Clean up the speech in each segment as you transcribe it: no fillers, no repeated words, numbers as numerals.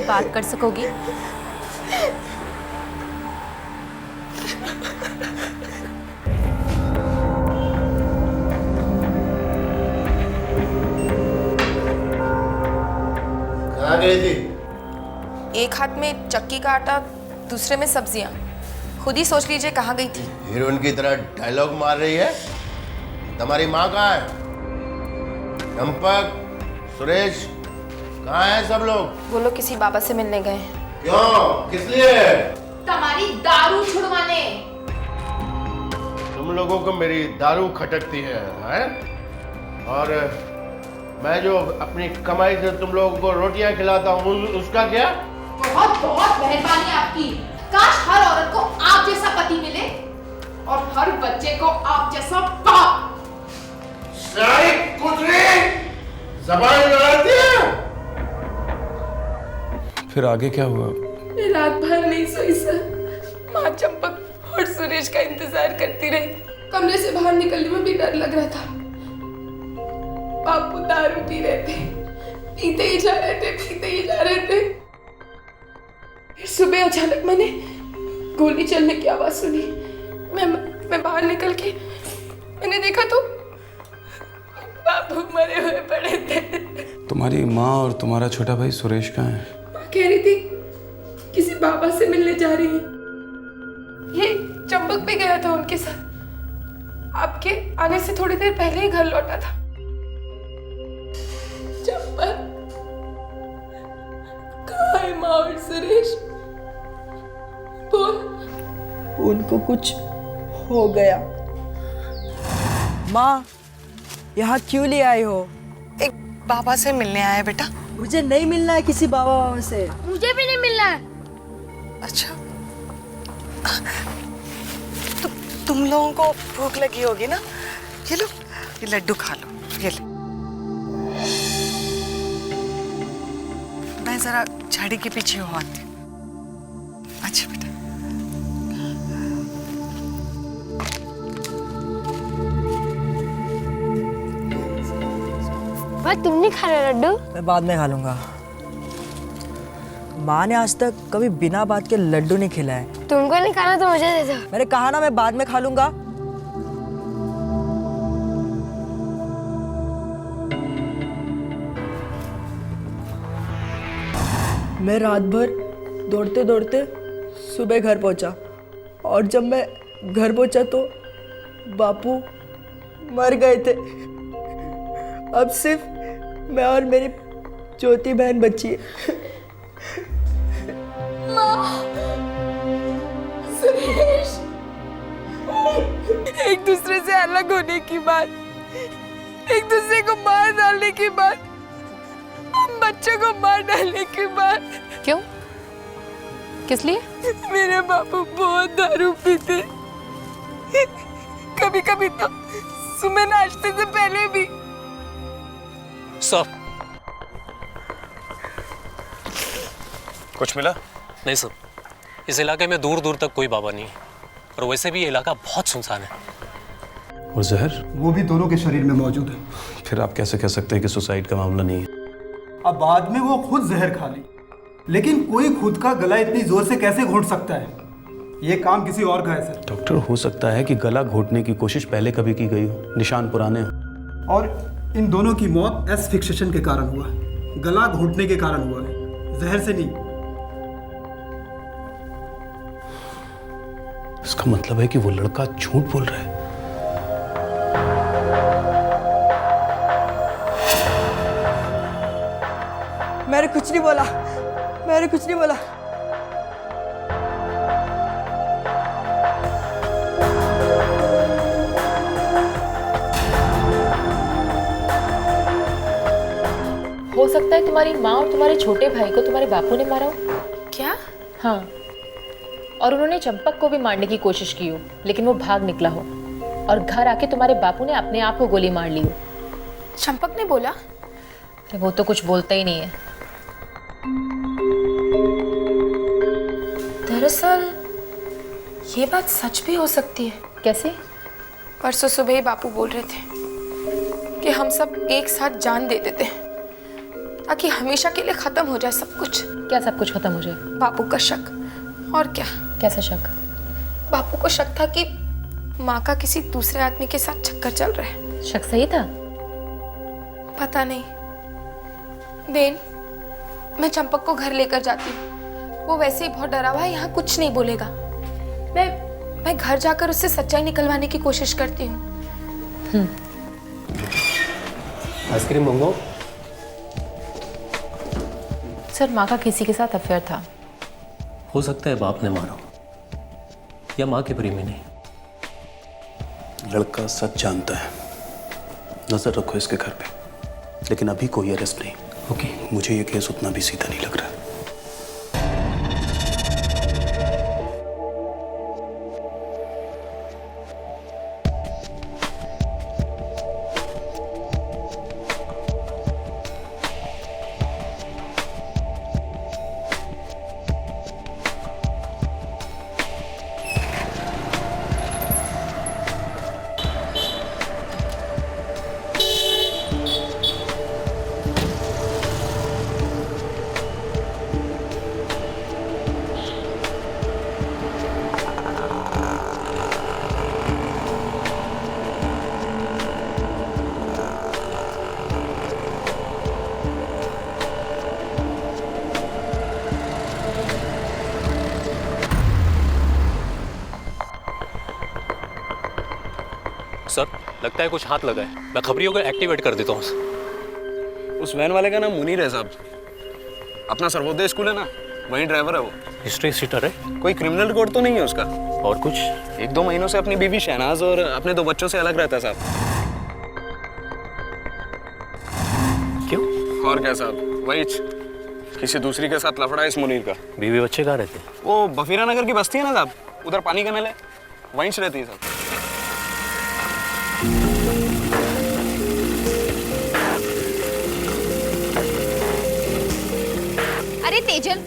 बात कर सकोगी? कहाँ गई थी? एक हाथ में चक्की का आटा, दूसरे में सब्जियां। खुद ही सोच लीजिए कहाँ गई थी। हीरोइन की तरह डायलॉग मार रही है। तुम्हारी माँ कहाँ है? चंपक, सुरेश, कहाँ हैं सब लोग? वो लोग किसी बाबा से मिलने गए हैं। क्यों? किस लिए? तुम्हारी दारू छुड़वाने। तुम लोगों को मेरी दारू खटकती है, हैं? और मैं जो अपनी कमाई से तुम लोगों को रोटियां खिलाता हूँ उसका क्या? बहुत बहुत मेहरबानी आपकी। काश हर औरत को आप जैसा पति मिले और हर बच्चे को आप जैसा बाप। सारी कुतरी ज़बान लड़ाती है। फिर आगे क्या हुआ? मैं रात भर नहीं सोई सर। माँ चंपक और सुरेश का इंतजार करती रही। कमरे से बाहर निकलने में भी डर लग रहा था। बापू दारू पी रहे थे, पीते ही जा रहे थे, पीते ही जा रहे थे। फिर सुबह अचानक मैंने गोली चलने की आवाज सुनी। मैं बाहर निकल के मैंने देखा तो बापू मरे हुए पड़े थे। तुम्हारी माँ और तुम्हारा छोटा भाई सुरेश कहाँ है? माँ कह रही थी किसी बाबा से मिलने जा रही है। ये चंपक भी गया था उनके साथ। आपके आने से थोड़ी देर पहले ही घर लौटा था। चंपक कहाँ है माँ और सुरेश? बोल। उनको कुछ हो गया। माँ, यहाँ क्यों ले आई हो? एक बाबा से मिलने आया बेटा। मुझे नहीं मिलना है किसी बाबा से। मुझे भी नहीं मिलना है। अच्छा, तुम लोगों को भूख लगी होगी ना? ये लो, ये लड्डू खा लो। ये ले। मैं जरा झाड़ी के पीछे हो आती हूँ। अच्छा बेटा। भाई तुम नहीं खा रहे लड्डू? मैं बाद में खा लूंगा। माँ ने आज तक कभी बिना बात के लड्डू नहीं खिलाए। तुमको नहीं खाना तो मुझे दे दो। मैंने कहा ना मैं बाद में खा लूंगा। मैं रात भर दौड़ते दौड़ते सुबह घर पहुंचा और जब मैं घर पहुंचा तो बापू मर गए थे। अब सिर्फ मैं और मेरी छोटी बहन बची है। सुरेश, एक दूसरे से अलग होने की बात, एक दूसरे को मार डालने की बात, हम बच्चों को मार डालने की बात। क्यों? किस लिए? मेरे बापू बहुत दारू पीते, कभी कभी तो सुबह नाश्ते से पहले भी। सर, कुछ मिला? नहीं सर, इस इलाके में दूर दूर तक कोई बाबा नहीं है और वैसे भी ये इलाका बहुत सुनसान है। और जहर? वो भी दोनों के शरीर में मौजूद है। फिर आप कैसे कह सकते हैं कि सुसाइड का मामला नहीं है? अब बाद में वो खुद जहर खा ली, लेकिन कोई खुद का गला इतनी जोर से कैसे घोंट सकता है? ये काम किसी और का है सर। डॉक्टर, हो सकता है कि गला घोटने की कोशिश पहले कभी की गई हो, निशान पुराने हो। और इन दोनों की मौत एस्फिक्सेशन के कारण हुआ है, गला घोटने के कारण हुआ है, जहर से नहीं। इसका मतलब है कि वो लड़का झूठ बोल रहा है। मैंने कुछ नहीं बोला, मैंने कुछ नहीं बोला। हो सकता है तुम्हारी माँ और तुम्हारे छोटे भाई को तुम्हारे बापू ने मारा हो। क्या? हाँ, और उन्होंने चंपक को भी मारने की कोशिश की हो, लेकिन वो भाग निकला हो और घर आके तुम्हारे बापू ने अपने आप को गोली मार ली हो। चंपक ने बोला? वो तो कुछ बोलता ही नहीं है। दरअसल ये बात सच भी हो सकती है। कैसे? परसों सुबह ही बापू बोल रहे थे कि हम सब एक साथ जान दे देते हैं। ताकि हमेशा के लिए खत्म हो जाए सब कुछ। क्या सब कुछ खत्म हो जाए? बापू का शक। और क्या? कैसा शक? बापू को शक था कि माँ का किसी दूसरे आदमी के साथ चक्कर चल रहा है। शक सही था? पता नहीं बेन, मैं चंपक को घर लेकर जाती हूँ। वो वैसे ही बहुत डरा हुआ है, यहाँ कुछ नहीं बोलेगा। मैं घर जाकर उससे सच्चाई निकलवाने की कोशिश करती हूँ। आइसक्रीम मंगाओ। सर, माँ का किसी के साथ अफेयर था। हो सकता है बाप ने मारा या माँ के प्रेमी नहीं। लड़का सच जानता है, नजर रखो इसके घर पे, लेकिन अभी कोई अरेस्ट नहीं। ओके। मुझे ये केस उतना भी सीधा नहीं लग रहा। सर, लगता है कुछ हाथ लगा है। मैं खबरियों को एक्टिवेट कर देता हूँ। उस वैन वाले का नाम मुनीर है साहब। अपना सर्वोदय स्कूल है ना, वहीं ड्राइवर है वो। हिस्ट्री सीटर है? कोई क्रिमिनल रिकॉर्ड तो नहीं है उसका? और कुछ? 1-2 महीनों से अपनी बीवी शहनाज और अपने 2 बच्चों से अलग रहता है साहब। क्यों? और क्या साहब, वही किसी दूसरी के साथ लफड़ा है इस मुनीर का। बीवी बच्चे कहाँ रहते? वो बफीरा नगर की बस्ती है ना साहब, उधर पानी का नल है, वहीं से रहती है साहब। अरे तेजल,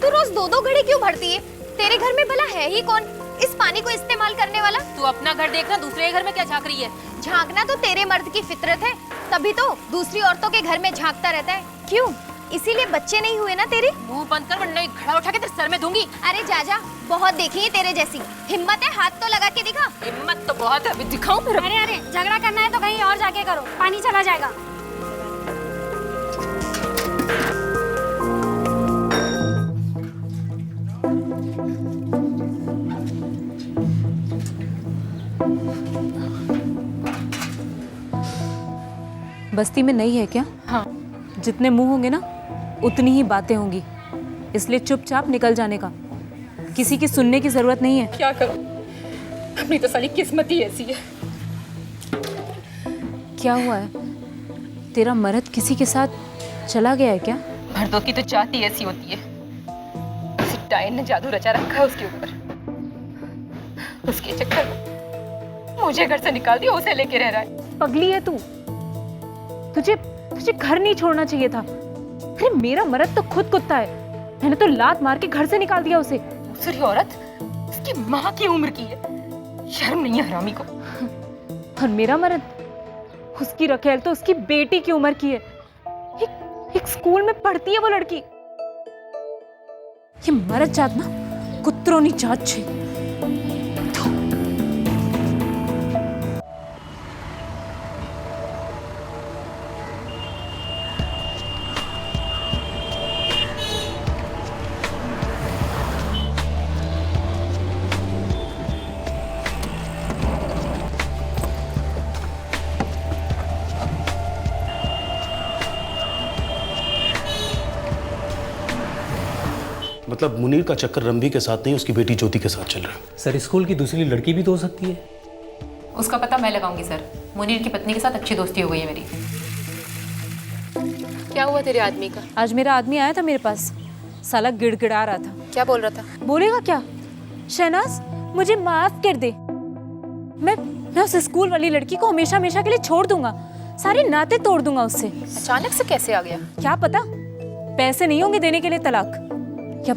तू रोज 2-2 घड़े क्यों भरती है? तेरे घर में भला है ही कौन इस पानी को इस्तेमाल करने वाला? तू अपना घर देखना, दूसरे घर में क्या झांक रही है? झांकना तो तेरे मर्द की फितरत है, तभी तो दूसरी औरतों के घर में झांकता रहता है। क्यों? इसीलिए बच्चे नहीं हुए ना तेरे? मुंह बंद कर वरना एक घड़ा उठा के तेरे सर में दूंगी। अरे जाजा, बहुत देखी है तेरे जैसी। हिम्मत है, हाथ तो लगा के दिखा। हिम्मत तो बहुत है, अभी दिखाऊं फिर। अरे अरे, झगड़ा करना है तो कहीं और जाके करो, पानी चला जाएगा। बस्ती में नहीं है क्या? हाँ। जितने मुंह होंगे ना उतनी ही बातें होंगी, इसलिए चुपचाप निकल जाने का। किसी की सुनने की जरूरत नहीं है। क्या करूं, अपनी तो साली किस्मत ही ऐसी है। क्या हुआ है? तेरा मर्द किसी के साथ चला गया है क्या? मर्दों की तो जाति ऐसी होती है। किसी डायन ने जादू रचा रखा है उसके ऊपर। उसके चक्कर में मुझे घर से निकाल दिया, उसे लेके रह रहा है। पगली है तू। तुझे घर नहीं छोड़ना चाहिए था। अरे मेरा मर्द तो खुद कुत्ता है, मैंने तो लात मार के घर से निकाल दिया उसे। दूसरी औरत उसकी माँ की उम्र की है, शर्म नहीं है हरामी को। और मेरा मर्द, उसकी रखेल तो उसकी बेटी की उम्र की है। एक स्कूल में पढ़ती है वो लड़की। ये मर्द जात ना कुत्रों नी जात छे। मतलब मुनीर का चक्कर रंभी के साथ नहीं, उसकी बेटी ज्योति के साथ चल रहा है। सर, स्कूल की दूसरी लड़की भी तो हो सकती है। उसका पता मैं लगाऊंगी सर। मुनीर की पत्नी के साथ अच्छी दोस्ती हो गई है मेरी। क्या हुआ तेरे आदमी का? आज मेरा आदमी आया था मेरे पास, साला गिड़गिड़ा रहा था। क्या बोल रहा था? बोलेगा क्या? शहनाज, मुझे माफ कर दे। मैं उस स्कूल वाली लड़की को हमेशा हमेशा के लिए छोड़ दूंगा, सारे नाते तोड़ दूंगा उससे। अचानक से कैसे आ गया? क्या पता, पैसे नहीं होंगे देने के लिए तलाक, या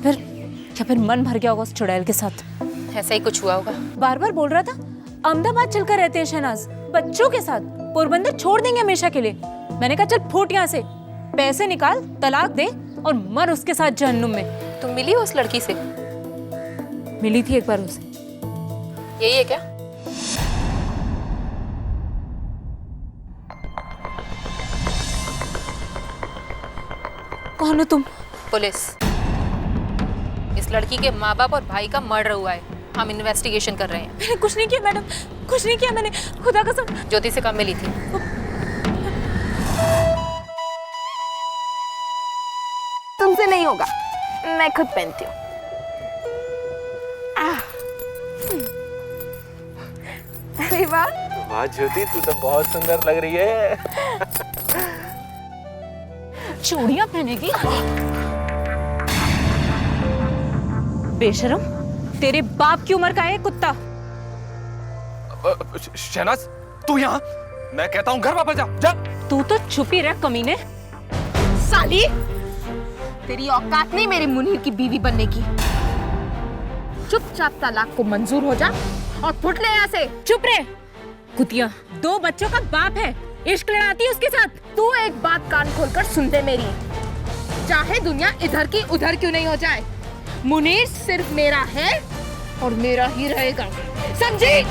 फिर मन भर गया होगा उस चुड़ैल के साथ। ऐसा ही कुछ हुआ होगा। बार बार बोल रहा था अहमदाबाद चलकर रहते हैं शहनाज, बच्चों के साथ, पोरबंदर छोड़ देंगे हमेशा के लिए। मैंने कहा चल फूट यहाँ से, पैसे निकाल, तलाक दे और मर उसके साथ जहन्नुम में। तुम मिली हो उस लड़की से? मिली थी एक बार उसे। यही है क्या? कौन हो तुम? पुलिस। इस लड़की के माँ बाप और भाई का मर्डर हुआ है, हम इन्वेस्टिगेशन कर रहे हैं। मैंने कुछ नहीं किया मैडम, कुछ नहीं किया मैंने, खुदा कसम। ज्योति से कब मिली थी? तुमसे नहीं होगा, मैं खुद पहनती हूँ। अरे वाह, वाह ज्योति, तू तो बहुत सुंदर लग रही है। चूड़ियां पहनेगी? बेशरम, तेरे बाप की उम्र का है कुत्ता। शहनाज, तू यहाँ? मैं कहता हूँ घर वापस जा, जा। तू तो छुप ही रह कमीने। साली, तेरी औकात नहीं मेरे मुनीर की बीवी बनने की। चुपचाप तलाक को मंजूर हो जा और फुट ले यहाँ से। चुप रहे कुतिया, 2 बच्चों का बाप है, इश्क लड़ाती है उसके साथ। तू एक बात कान खोलकर सुन दे मेरी, चाहे दुनिया इधर की उधर क्यों नहीं हो जाए, मुनीर सिर्फ मेरा है और मेरा ही रहेगा, समझी?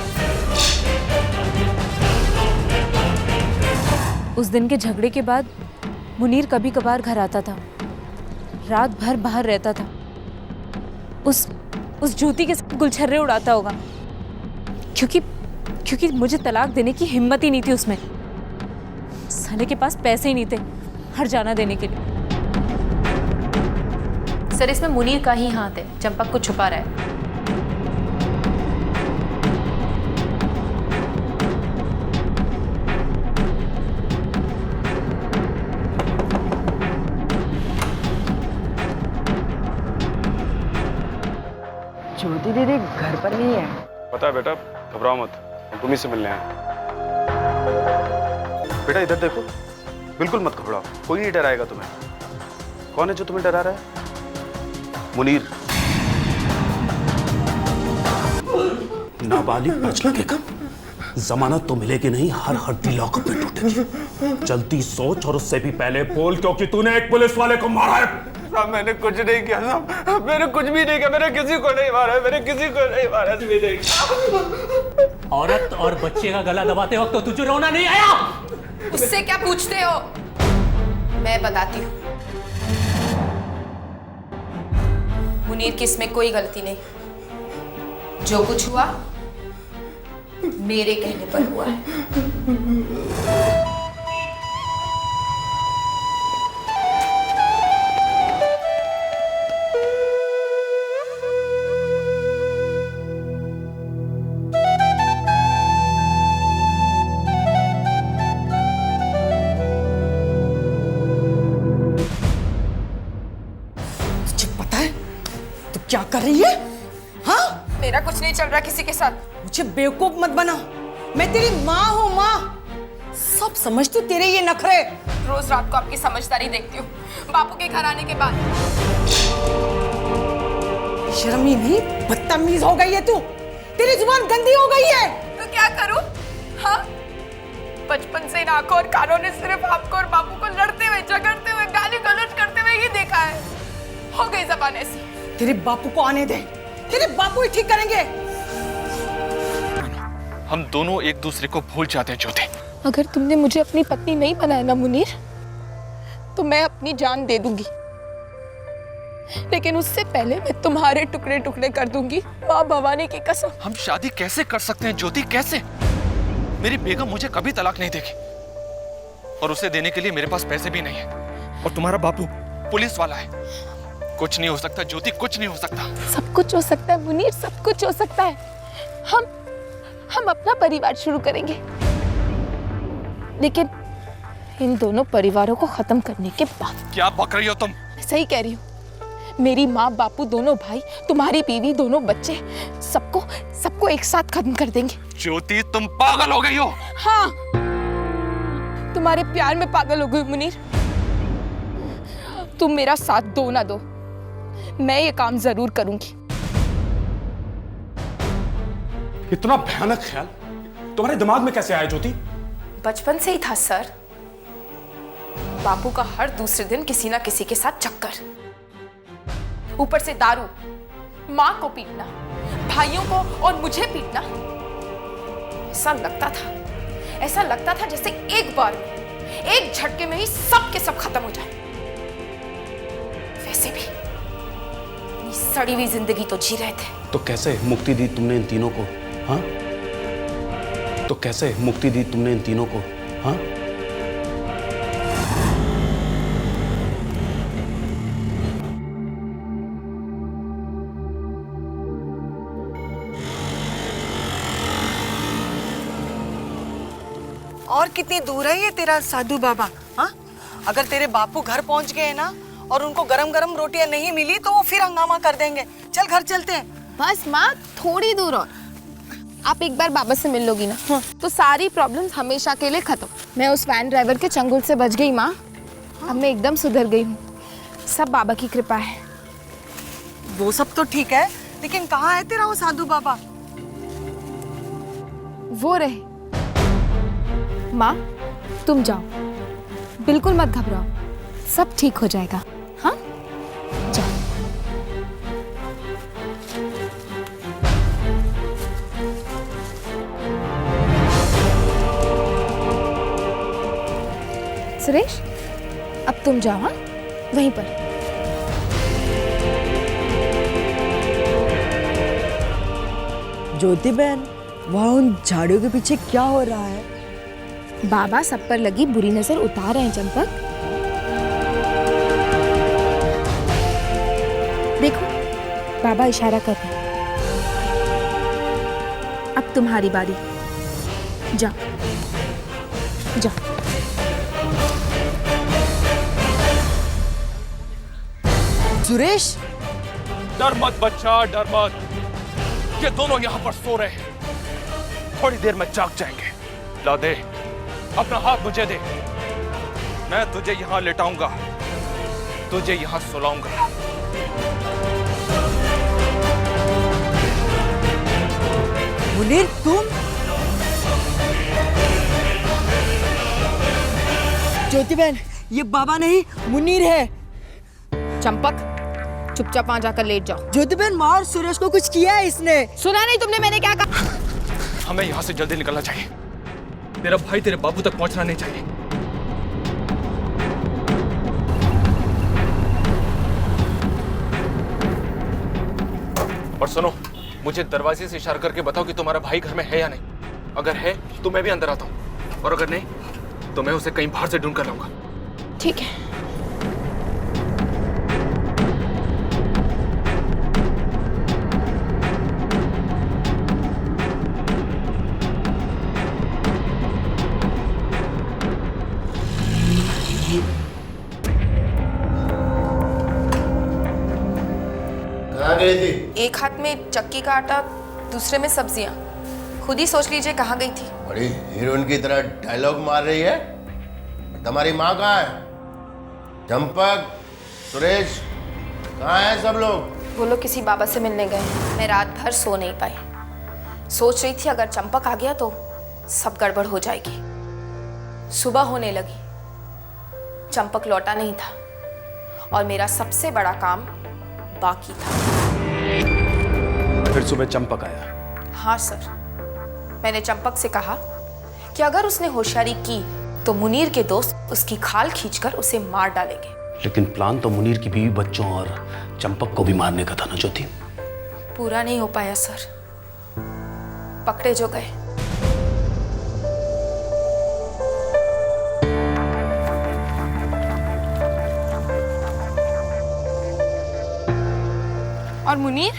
उस दिन के झगड़े के बाद मुनीर कभी कभार घर आता था, रात भर बाहर रहता था। उस ज्योति के साथ गुलछर्रे उड़ाता होगा, क्योंकि मुझे तलाक देने की हिम्मत ही नहीं थी उसमें। साले के पास पैसे ही नहीं थे हर जाना देने के लिए। सर, इसमें मुनीर का ही हाथ है, चंपक कुछ छुपा रहा है। ज्योति दीदी घर पर नहीं है। पता है बेटा, घबराओ मत, हम तुम्ही से मिलने आए। बेटा इधर देखो, बिल्कुल मत घबराओ, कोई नहीं डराएगा तुम्हें। कौन है जो तुम्हें डरा रहा है? मुनीर। नाबालिग बचना के कम, जमानत तो मिलेगी नहीं, हर हड्डी लॉकअप में टूटेगी। जल्दी सोच और उससे भी पहले बोल, क्योंकि तूने एक पुलिस वाले को मारा है। साहब मैंने कुछ नहीं किया साहब, मैंने कुछ भी नहीं किया, मैंने किसी को नहीं मारा, मैंने किसी को नहीं मारा। औरत और बच्चे का गला दबाते वक्त तो तुझे रोना नहीं आया? उससे क्या पूछते हो? मैं बताती हूँ, मुनीर की इसमें कोई गलती नहीं। जो कुछ हुआ मेरे कहने पर हुआ है। क्या कर रही है? हाँ? मेरा कुछ नहीं चल रहा किसी के साथ। मुझे बेवकूफ मत बना, मैं तेरी माँ हूँ माँ, सब समझती हूँ तेरे ये नखरे। रोज रात को आपकी समझदारी देखती हूँ, बापू के घर आने के बाद। शर्म ही नहीं, बदतमीज हो गई है तू, तेरी जुबान गंदी हो गई है। तो क्या करूँ? हाँ, बचपन से इन आंखों और कानों ने सिर्फ आपको और बापू को लड़ते हुए, झगड़ते हुए, गाली गलौज करते हुए ही देखा है। हो गई ज़बान ऐसी। तेरे बापू को आने दे, तेरे बापू ही ठीक करेंगे। हम दोनों एक दूसरे को भूल जाते हैं ज्योति। अगर तुमने मुझे अपनी पत्नी नहीं बनाया ना मुनीर, तो मैं अपनी जान दे दूंगी, लेकिन उससे पहले मैं तुम्हारे टुकड़े टुकड़े कर दूंगी, माँ भवानी की कसम। हम शादी कैसे कर सकते हैं ज्योति, कैसे? मेरी बेगम मुझे कभी तलाक नहीं देगी और उसे देने के लिए मेरे पास पैसे भी नहीं है, और तुम्हारा बापू पुलिस वाला है। कुछ नहीं हो सकता ज्योति, कुछ नहीं हो सकता। सब कुछ हो सकता है मुनीर, सब कुछ हो सकता है। हम अपना परिवार शुरू करेंगे, लेकिन इन दोनों परिवारों को खत्म करने के बाद। क्या बक रही हो तुम? सही कह रही हूँ, मेरी माँ, बापू, दोनों भाई, तुम्हारी बीवी, दोनों बच्चे, सबको एक साथ खत्म कर देंगे। ज्योति तुम पागल हो गई हो। हाँ, तुम्हारे प्यार में पागल हो गई मुनीर। तुम मेरा साथ दो ना दो, मैं ये काम जरूर करूंगी। इतना भयानक ख्याल तुम्हारे दिमाग में कैसे आया ज्योति? बचपन से ही था सर। बापू का हर दूसरे दिन किसी ना किसी के साथ चक्कर, ऊपर से दारू, माँ को पीटना, भाइयों को और मुझे पीटना। ऐसा लगता था जैसे एक बार में, एक झटके में ही सब के सब खत्म हो जाए। वैसे भी अपनी सड़ी हुई जिंदगी तो जी रहे थे। तो कैसे मुक्ति दी तुमने इन तीनों को? हाँ, तो कैसे मुक्ति दी तुमने इन तीनों को? हाँ, और कितनी दूर है ये तेरा साधु बाबा? हाँ, अगर तेरे बापू घर पहुंच गए ना और उनको गरम गरम रोटियां नहीं मिली तो वो फिर हंगामा कर देंगे। चल घर चलते हैं। बस माँ, थोड़ी दूर और। आप एक बार बाबा से मिल लोगी ना, हाँ, तो सारी प्रॉब्लम्स हमेशा के लिए खत्म। मैं उस वैन ड्राइवर के चंगुल से बच गई माँ। अब मैं एकदम सुधर गई हूँ। सब बाबा की कृपा है। वो सब तो ठीक है, लेकिन कहाँ है तेरा वो साधु बाबा? वो रहे। माँ, तुम जाओ, बिल्कुल मत घबराओ, सब ठीक हो जाएगा। हाँ, जाओ। सुरेश, अब तुम जाओ। हाँ, वहीं पर। ज्योति बहन, वहाँ उन झाड़ियों के पीछे क्या हो रहा है? बाबा सब पर लगी बुरी नजर उतार रहे हैं चंपक। देखो, बाबा इशारा कर रहे हैं। अब तुम्हारी बारी। जाओ जाओ। सुरेश, डर मत बच्चा, डर मत। ये दोनों यहाँ पर सो रहे हैं, थोड़ी देर में जाग जाएंगे। ला दे अपना हाथ, मुझे दे। मैं तुझे यहाँ लेटाऊंगा, तुझे यहाँ सुलाऊंगा। मुनीर, तुम? ज्योति बहन, ये बाबा नहीं मुनीर है। चंपक, चुपचाप वहां जाकर लेट जाओ। ज्योति बहन, माँ और सुरेश को कुछ किया है इसने। सुना नहीं तुमने मैंने क्या कहा? हमें यहाँ से जल्दी निकलना चाहिए। तेरा भाई तेरे बाबू तक पहुंचना नहीं चाहिए। और सुनो, मुझे दरवाजे से इशारा करके बताओ कि तुम्हारा भाई घर में है या नहीं। अगर है तो मैं भी अंदर आता हूँ, और अगर नहीं तो मैं उसे कहीं बाहर से ढूंढ कर लाऊंगा। ठीक है। कहाँ गई थी? एक हाथ में चक्की का आटा, दूसरे में सब्जियां। खुद ही सोच लीजिए कहाँ गई थी। बड़ी हीरोइन की तरह डायलॉग मार रही है। तुम्हारी माँ कहाँ है? चंपक, सुरेश, कहाँ हैं सब लोग? वो लोग किसी बाबा से मिलने गए। मैं रात भर सो नहीं पाई। सोच रही थी अगर चंपक आ गया तो सब गड़बड़ हो जाएगी। सुबह होने लगी, चंपक लौटा नहीं था और मेरा सबसे बड़ा काम बाकी था। फिर सुबह चंपक आया? हाँ सर, मैंने चंपक से कहा कि अगर उसने होशियारी की तो मुनीर के दोस्त उसकी खाल खींचकर उसे मार डालेंगे। लेकिन प्लान तो मुनीर की बीवी, बच्चों और चंपक को भी मारने का था ना ज्योति? पूरा नहीं हो पाया सर। पकड़े जो गए। और मुनीर?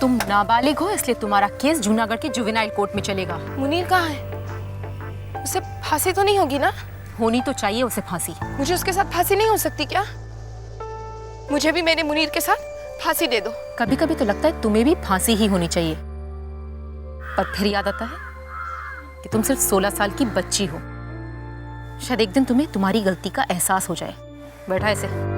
तुम नाबालिग हो, इसलिए तुम्हारा केस जूनागढ़ के जुवेनाइल कोर्ट में चलेगा। मुनीर कहाँ है? उसे फांसी तो नहीं होगी ना? होनी तो चाहिए उसे फांसी। मुझे उसके साथ फांसी नहीं हो सकती क्या? मुझे भी मेरे मुनीर के साथ फांसी दे दो। कभी कभी तो लगता है तुम्हें भी फांसी ही होनी चाहिए, पर फिर याद आता है कि तुम सिर्फ 16 साल की बच्ची हो। शायद एक दिन तुम्हें तुम्हारी गलती का एहसास हो जाए। बैठा ऐसे।